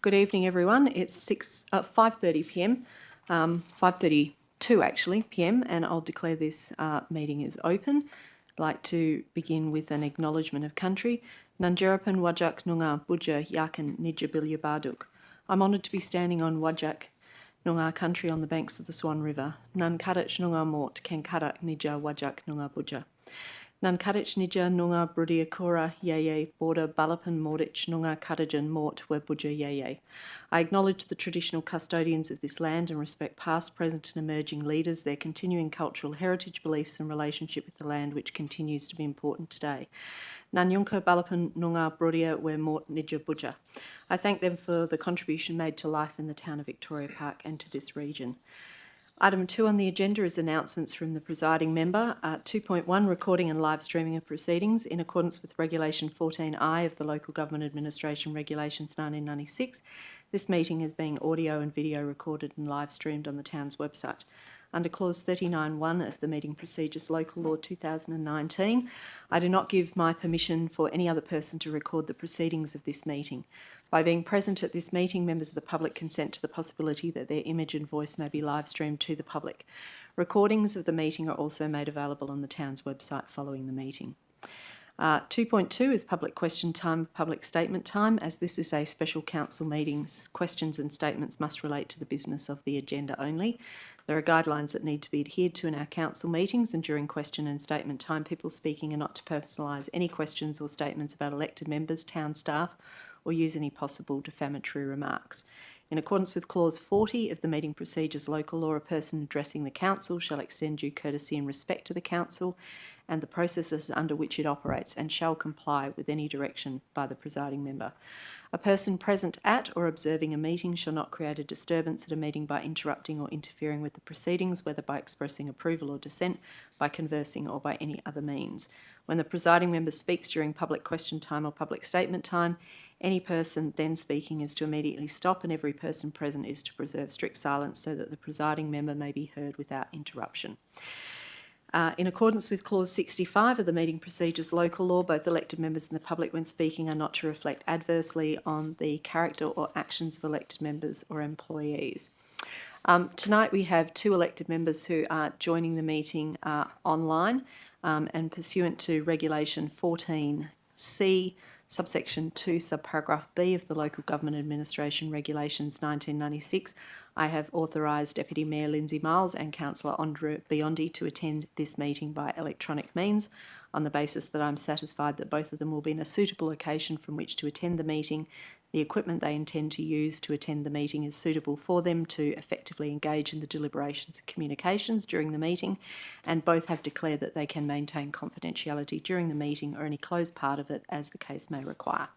Good evening, everyone. It's 5:30 p.m, 5:32 actually p.m, and I'll declare this meeting is open. I'd like to begin with an acknowledgement of country. Nunjarapan Wajak Nunga Budja Yakan Nija Bilya Barduk. I'm honoured to be standing on Wajak Nunga country on the banks of the Swan River. Nan Kadach Nunga Mort Ken Kadak Nija Wajak Nunga Budja. Nan Kadich Nija Nunga Brudia Kora Yeye Border Balapan Mordich Nunga Kadajan Mort Webuja Yeye. I acknowledge the traditional custodians of this land and respect past, present and emerging leaders, their continuing cultural heritage, beliefs and relationship with the land which continues to be important today. Nan Yunka Balapan Nunga Brudia We Mort Nija Buja. I thank them for the contribution made to life in the town of Victoria Park and to this region. Item 2 on the agenda is announcements from the presiding member. 2.1, recording and live streaming of proceedings. In accordance with Regulation 14I of the Local Government Administration Regulations 1996, this meeting is being audio and video recorded and live streamed on the town's website. Under Clause 39(1) of the Meeting Procedures Local Law 2019, I do not give my permission for any other person to record the proceedings of this meeting. By being present at this meeting, members of the public consent to the possibility that their image and voice may be live streamed to the public. Recordings of the meeting are also made available on the town's website following the meeting. 2.2 is public question time, public statement time. As this is a special council meeting, questions and statements must relate to the business of the agenda only. There are guidelines that need to be adhered to in our council meetings, and during question and statement time, people speaking are not to personalise any questions or statements about elected members, town staff, or use any possible defamatory remarks. In accordance with Clause 40 of the Meeting Procedures Local Law, a person addressing the Council shall extend due courtesy and respect to the Council and the processes under which it operates, and shall comply with any direction by the presiding member. A person present at or observing a meeting shall not create a disturbance at a meeting by interrupting or interfering with the proceedings, whether by expressing approval or dissent, by conversing or by any other means. When the presiding member speaks during public question time or public statement time, any person then speaking is to immediately stop, and every person present is to preserve strict silence so that the presiding member may be heard without interruption. In accordance with Clause 65 of the Meeting Procedures Local Law, both elected members and the public when speaking are not to reflect adversely on the character or actions of elected members or employees. Tonight we have 2 elected members who are joining the meeting online, and pursuant to Regulation 14C, subsection 2, subparagraph B of the Local Government Administration Regulations 1996, I have authorised Deputy Mayor Lindsay Miles and Councillor Andrew Biondi to attend this meeting by electronic means, on the basis that I'm satisfied that both of them will be in a suitable location from which to attend the meeting. The equipment they intend to use to attend the meeting is suitable for them to effectively engage in the deliberations and communications during the meeting, and both have declared that they can maintain confidentiality during the meeting or any closed part of it as the case may require.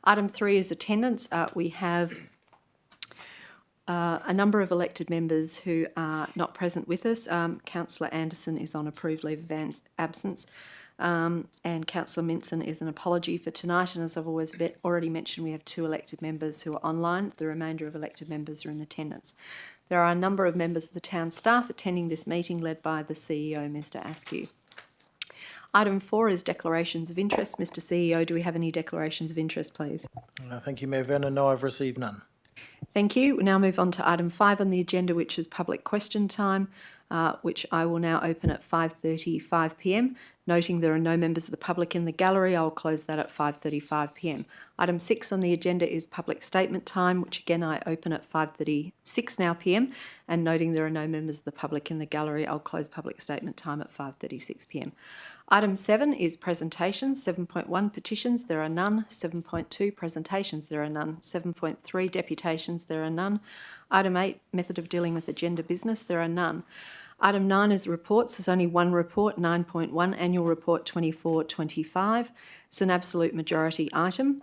Item 3 is attendance. We have a number of elected members who are not present with us. Councillor Anderson is on approved leave of absence. and Councillor Minson is an apology for tonight. And as I've already mentioned, we have 2 elected members who are online. The remainder of elected members are in attendance. There are a number of members of the town staff attending this meeting, led by the CEO, Mr Askew. Item 4 is declarations of interest. Mr CEO, do we have any declarations of interest, please? Thank you, Mayor Vernon. No, I've received none. Thank you. We now move on to item 5 on the agenda, which is public question time, which I will now open at 5:35 p.m. Noting there are no members of the public in the gallery, I will close that at 5:35 p.m. Item 6 on the agenda is public statement time, which again I open at 5:36 now p.m. And noting there are no members of the public in the gallery, I'll close public statement time at 5:36 p.m. Item 7 is presentations. 7.1 petitions, there are none. 7.2 presentations, there are none. 7.3 deputations, there are none. Item 8, method of dealing with agenda business, there are none. Item 9 is reports. There's only one report, 9.1, Annual Report 24/25. It's an absolute majority item.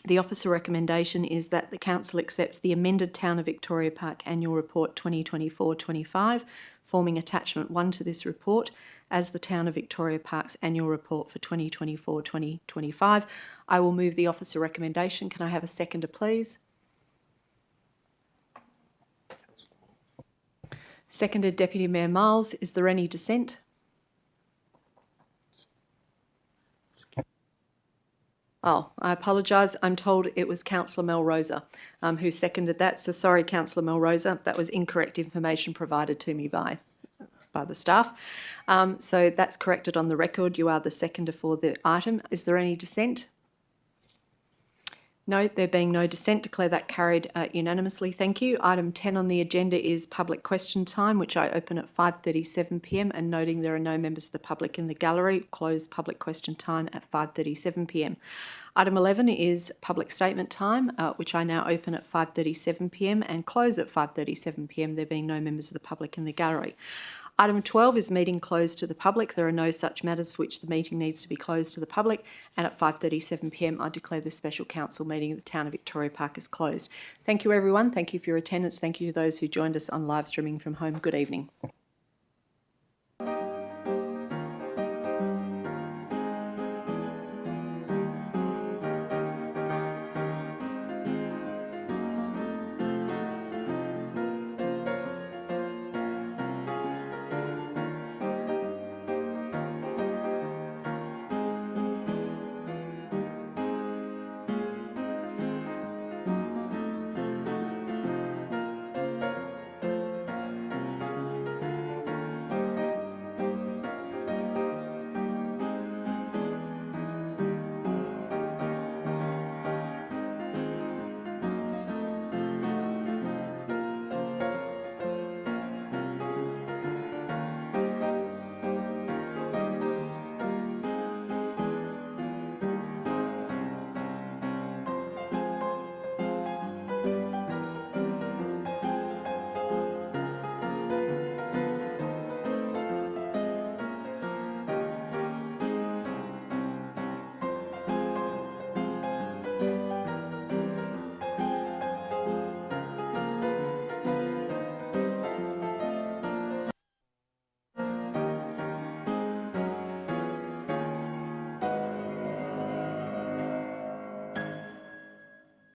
The officer recommendation is that the Council accepts the amended Town of Victoria Park Annual Report 2024/25, forming attachment 1 to this report, as the Town of Victoria Park's Annual Report for 2024/2025. I will move the officer recommendation. Can I have a seconder, please? Seconded, Deputy Mayor Miles. Is there any dissent? Oh, I apologise. I'm told it was Councillor Melrosa who seconded that. So sorry, Councillor Melrosa. That was incorrect information provided to me by the staff. So that's corrected on the record. You are the seconder for the item. Is there any dissent? No, there being no dissent, declare that carried unanimously. Thank you. Item 10 on the agenda is public question time, which I open at 5:37 p.m. and noting there are no members of the public in the gallery, close public question time at 5:37 p.m. Item 11 is public statement time, which I now open at 5:37 p.m. and close at 5:37 p.m, there being no members of the public in the gallery. Item 12 is meeting closed to the public. There are no such matters for which the meeting needs to be closed to the public. And at 5:37 p.m, I declare the special council meeting of the Town of Victoria Park is closed. Thank you, everyone. Thank you for your attendance. Thank you to those who joined us on live streaming from home. Good evening.